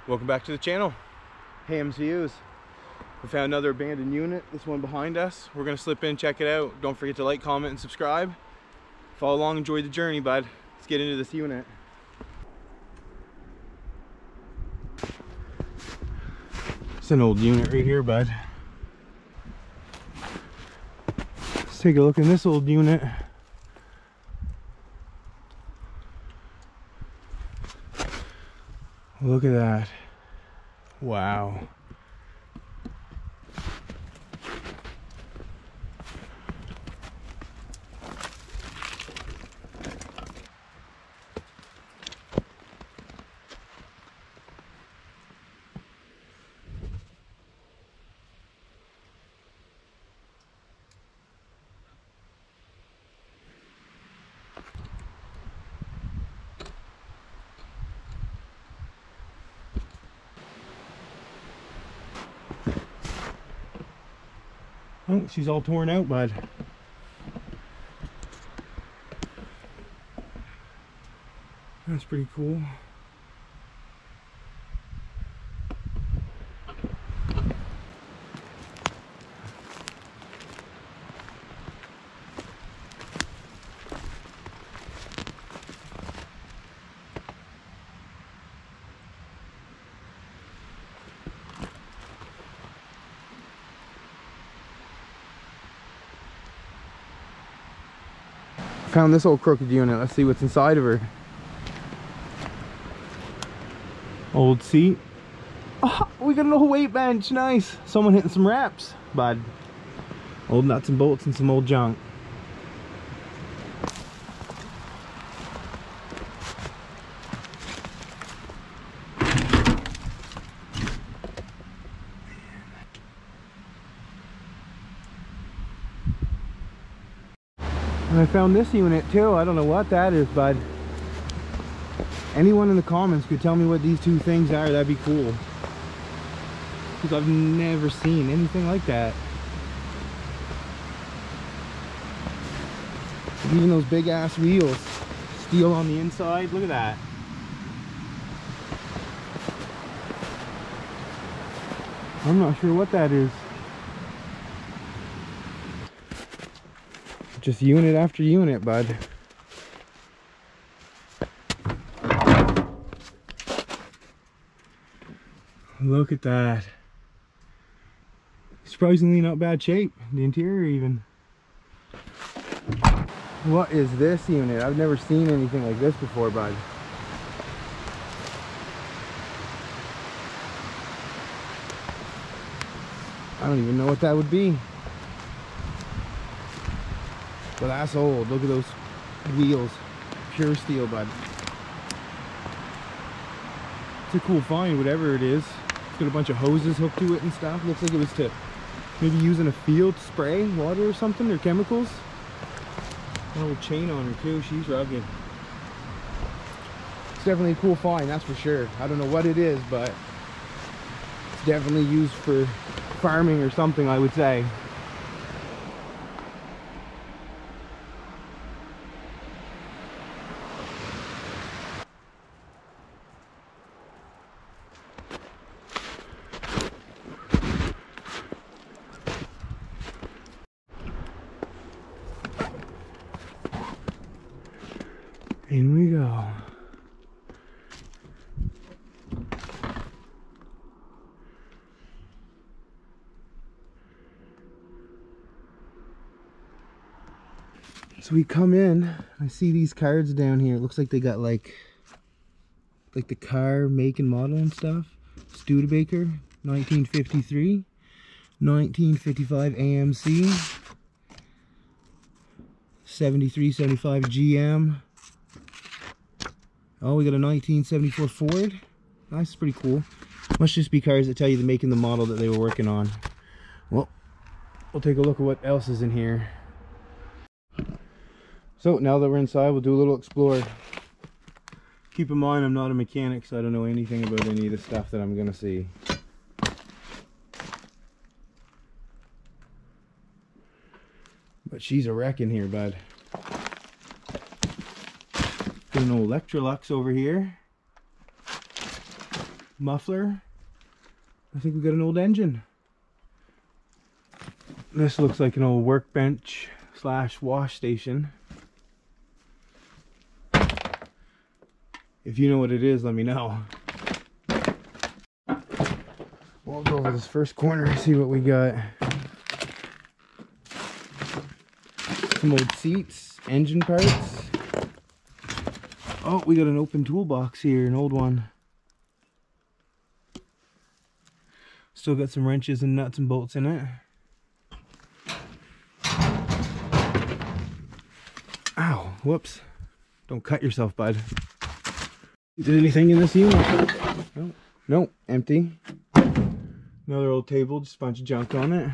Welcome back to the channel. Hey MCUs. We found another abandoned unit, this one behind us. We're gonna slip in, check it out. Don't forget to like, comment, and subscribe. Follow along, enjoy the journey, bud. Let's get into this unit. It's an old unit right here, bud. Let's take a look in this old unit. Look at that. Wow. Oh, she's all torn out, bud. That's pretty cool. Found this old crooked unit. Let's see what's inside of her. Old seat. Oh, we got an old weight bench. Nice. Someone hitting some reps, bud. Old nuts and bolts and some old junk. And I found this unit too. I don't know what that is, bud. Anyone in the comments could tell me what these two things are, that'd be cool. Because I've never seen anything like that. Even those big ass wheels. Steel on the inside, look at that. I'm not sure what that is. Just unit after unit, bud. Look at that. Surprisingly not bad shape. The interior even. What is this unit? I've never seen anything like this before, bud. I don't even know what that would be. But that's old. Look at those wheels. Pure steel, bud. It's a cool find, whatever it is. It's got a bunch of hoses hooked to it and stuff. Looks like it was to maybe use in a field to spray water or something, or chemicals. An old chain on her too. She's rugged. It's definitely a cool find, that's for sure. I don't know what it is, but it's definitely used for farming or something, I would say. In we go. So we come in, I see these cards down here. It looks like they got like the car make and model and stuff. Studebaker, 1953, 1955 AMC, 73, 75 GM. Oh, we got a 1974 Ford. That's pretty cool. Must just be cars that tell you the make and the model that they were working on. Well, we'll take a look at what else is in here. So now that we're inside, we'll do a little explore. Keep in mind, I'm not a mechanic, so I don't know anything about any of the stuff that I'm gonna see. But she's a wreck in here, bud. Got an old Electrolux over here. muffler. I think we got an old engine. This looks like an old workbench slash wash station. If you know what it is, let me know. We'll go over this first corner and see what we got. Some old seats, engine parts. Oh, we got an open toolbox here, an old one. Still got some wrenches and nuts and bolts in it. Ow, whoops. Don't cut yourself, bud. Is there anything in this unit? No, no, empty. Another old table, just a bunch of junk on it.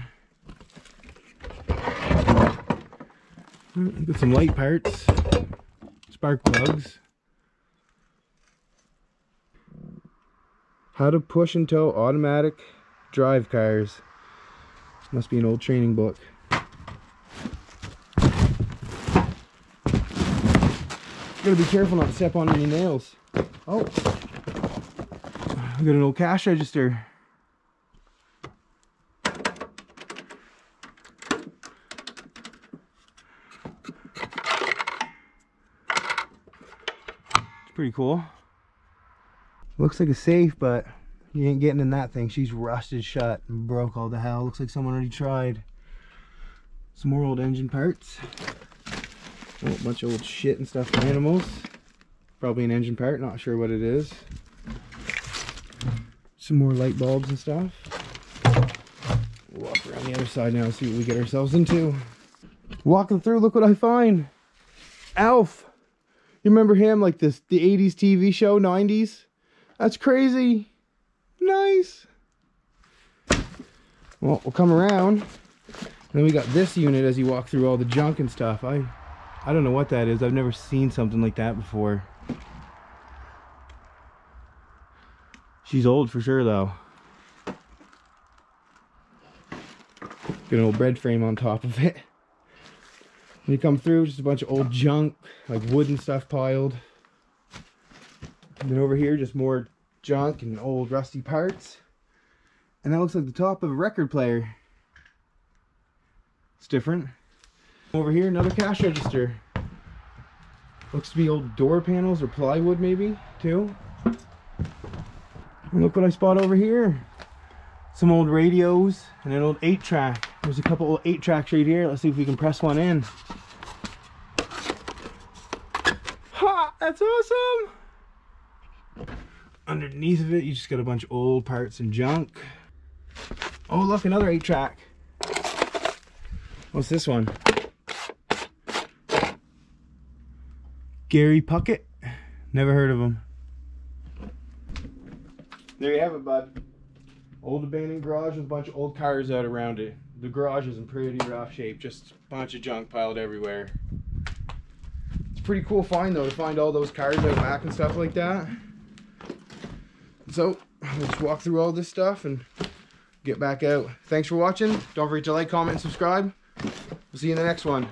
Got some light parts, spark plugs. How to push and tow automatic drive cars. Must be an old training book. Gotta be careful not to step on any nails. Oh, we got an old cash register. It's pretty cool. Looks like a safe, but you ain't getting in that thing. She's rusted shut and broke all to hell. Looks like someone already tried. Some more old engine parts. Oh, a bunch of old shit and stuff for animals. Probably an engine part, not sure what it is. Some more light bulbs and stuff. We'll walk around the other side now and see what we get ourselves into. Walking through, look what I find. Alf. You remember him, like this, the 80s TV show, 90s? That's crazy. Nice. Well, we'll come around. And then we got this unit as you walk through all the junk and stuff. I don't know what that is. I've never seen something like that before. She's old for sure though. Got an old bread frame on top of it. When you come through, just a bunch of old junk, like wood and stuff piled. And then over here, just more junk and old rusty parts. And that looks like the top of a record player. It's different. Over here, another cash register. Looks to be old door panels or plywood maybe, too. And look what I spot over here. Some old radios and an old 8-track. There's a couple old 8-tracks right here. Let's see if we can press one in. Ha! That's awesome! Underneath of it, you just got a bunch of old parts and junk. Oh, look, another 8-track. What's this one? Gary Puckett? Never heard of him. There you have it, bud. Old abandoned garage with a bunch of old cars out around it. The garage is in pretty rough shape, just a bunch of junk piled everywhere. It's a pretty cool find though, to find all those cars out back and stuff like that. So, we'll just walk through all this stuff and get back out. Thanks for watching. Don't forget to like, comment, and subscribe. We'll see you in the next one.